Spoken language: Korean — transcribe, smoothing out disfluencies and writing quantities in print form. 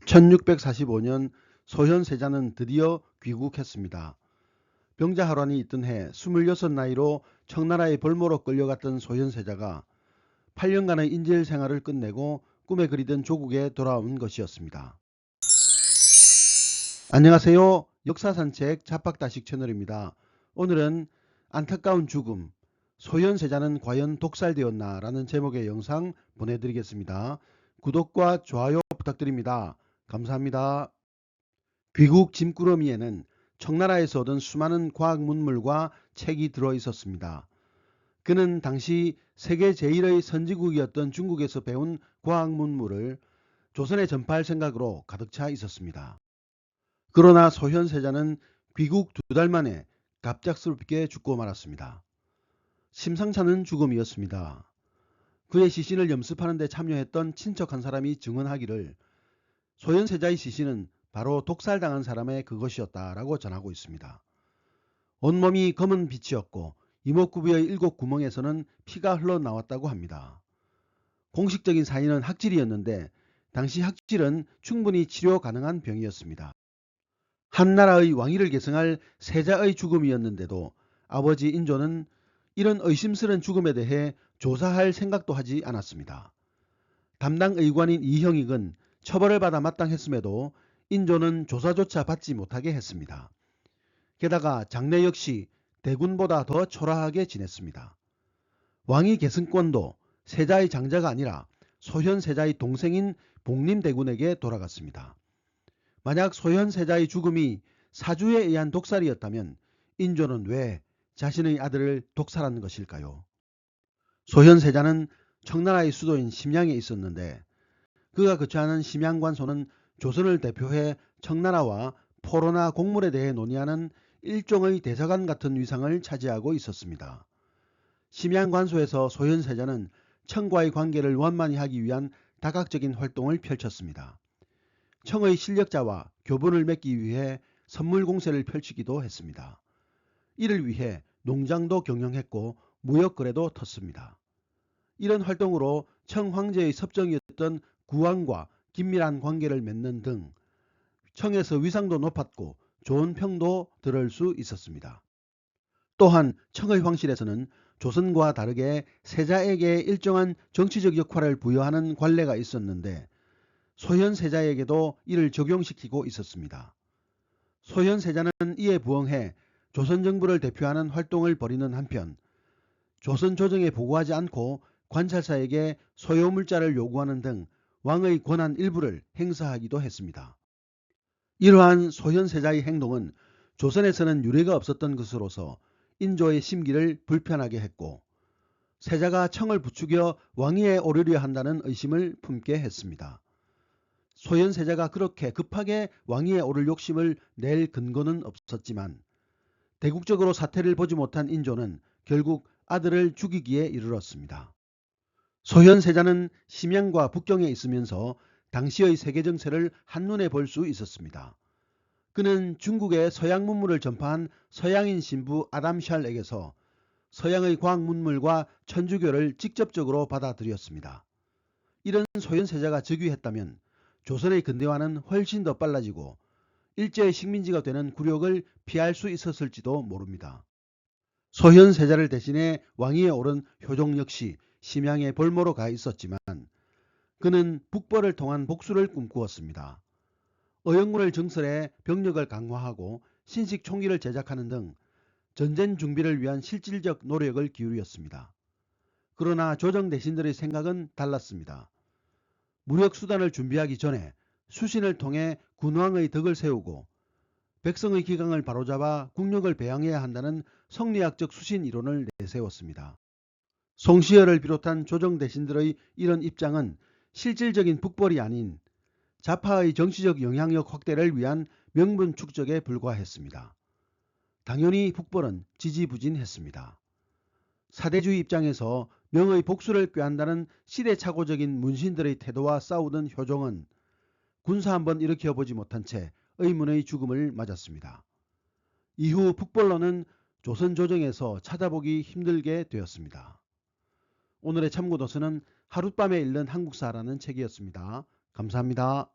1645년 소현세자는 드디어 귀국했습니다. 병자활환이 있던 해 26 나이로 청나라의 벌모로 끌려갔던 소현세자가 8년간의 인질 생활을 끝내고 꿈에 그리던 조국에 돌아온 것이었습니다. 안녕하세요. 역사산책 잡박다식 채널입니다. 오늘은 안타까운 죽음, 소현세자는 과연 독살되었나 라는 제목의 영상 보내드리겠습니다. 구독과 좋아요 부탁드립니다. 감사합니다. 귀국 짐꾸러미에는 청나라에서 얻은 수많은 과학 문물과 책이 들어 있었습니다. 그는 당시 세계 제1의 선진국이었던 중국에서 배운 과학 문물을 조선에 전파할 생각으로 가득 차 있었습니다. 그러나 소현세자는 귀국 2달 만에 갑작스럽게 죽고 말았습니다. 심상찮은 죽음이었습니다. 그의 시신을 염습하는 데 참여했던 친척 한 사람이 증언하기를 소현세자의 시신은 바로 독살당한 사람의 그것이었다라고 전하고 있습니다. 온몸이 검은 빛이었고 이목구비의 7구멍에서는 피가 흘러나왔다고 합니다. 공식적인 사인은 학질이었는데 당시 학질은 충분히 치료 가능한 병이었습니다. 한나라의 왕위를 계승할 세자의 죽음이었는데도 아버지 인조는 이런 의심스런 죽음에 대해 조사할 생각도 하지 않았습니다. 담당 의관인 이형익은 처벌을 받아 마땅했음에도 인조는 조사조차 받지 못하게 했습니다. 게다가 장래 역시 대군보다 더 초라하게 지냈습니다. 왕위 계승권도 세자의 장자가 아니라 소현세자의 동생인 복림대군에게 돌아갔습니다. 만약 소현세자의 죽음이 사주에 의한 독살이었다면 인조는 왜 자신의 아들을 독살한 것일까요? 소현세자는 청나라의 수도인 심양에 있었는데 그가 거처하는 심양관소는 조선을 대표해 청나라와 포로나 곡물에 대해 논의하는 일종의 대사관 같은 위상을 차지하고 있었습니다. 심양관소에서 소현세자는 청과의 관계를 원만히 하기 위한 다각적인 활동을 펼쳤습니다. 청의 실력자와 교분을 맺기 위해 선물 공세를 펼치기도 했습니다. 이를 위해 농장도 경영했고 무역거래도 텄습니다. 이런 활동으로 청 황제의 섭정이었던 구왕과 긴밀한 관계를 맺는 등 청에서 위상도 높았고 좋은 평도 들을 수 있었습니다. 또한 청의 황실에서는 조선과 다르게 세자에게 일정한 정치적 역할을 부여하는 관례가 있었는데 소현세자에게도 이를 적용시키고 있었습니다. 소현세자는 이에 부응해 조선 정부를 대표하는 활동을 벌이는 한편 조선 조정에 보고하지 않고 관찰사에게 소요물자를 요구하는 등 왕의 권한 일부를 행사하기도 했습니다. 이러한 소현세자의 행동은 조선에서는 유례가 없었던 것으로서 인조의 심기를 불편하게 했고 세자가 청을 부추겨 왕위에 오르려 한다는 의심을 품게 했습니다. 소현세자가 그렇게 급하게 왕위에 오를 욕심을 낼 근거는 없었지만 대국적으로 사태를 보지 못한 인조는 결국 아들을 죽이기에 이르렀습니다. 소현세자는 심양과 북경에 있으면서 당시의 세계 정세를 한눈에 볼 수 있었습니다. 그는 중국의 서양 문물을 전파한 서양인 신부 아담 샬에게서 서양의 과학 문물과 천주교를 직접적으로 받아들였습니다. 이런 소현세자가 즉위했다면 조선의 근대화는 훨씬 더 빨라지고 일제의 식민지가 되는 굴욕을 피할 수 있었을지도 모릅니다. 소현세자를 대신해 왕위에 오른 효종 역시 심양의 벌모로 가 있었지만 그는 북벌을 통한 복수를 꿈꾸었습니다. 어영군을 증설해 병력을 강화하고 신식 총기를 제작하는 등 전쟁 준비를 위한 실질적 노력을 기울였습니다. 그러나 조정 대신들의 생각은 달랐습니다. 무력 수단을 준비하기 전에 수신을 통해 군왕의 덕을 세우고 백성의 기강을 바로잡아 국력을 배양해야 한다는 성리학적 수신 이론을 내세웠습니다. 송시열을 비롯한 조정 대신들의 이런 입장은 실질적인 북벌이 아닌 좌파의 정치적 영향력 확대를 위한 명분 축적에 불과했습니다. 당연히 북벌은 지지부진했습니다. 사대주의 입장에서 명의 복수를 꾀한다는 시대착오적인 문신들의 태도와 싸우던 효종은 군사 한번 일으켜보지 못한 채 의문의 죽음을 맞았습니다. 이후 북벌론은 조선 조정에서 찾아보기 힘들게 되었습니다. 오늘의 참고도서는 하룻밤에 읽는 한국사라는 책이었습니다. 감사합니다.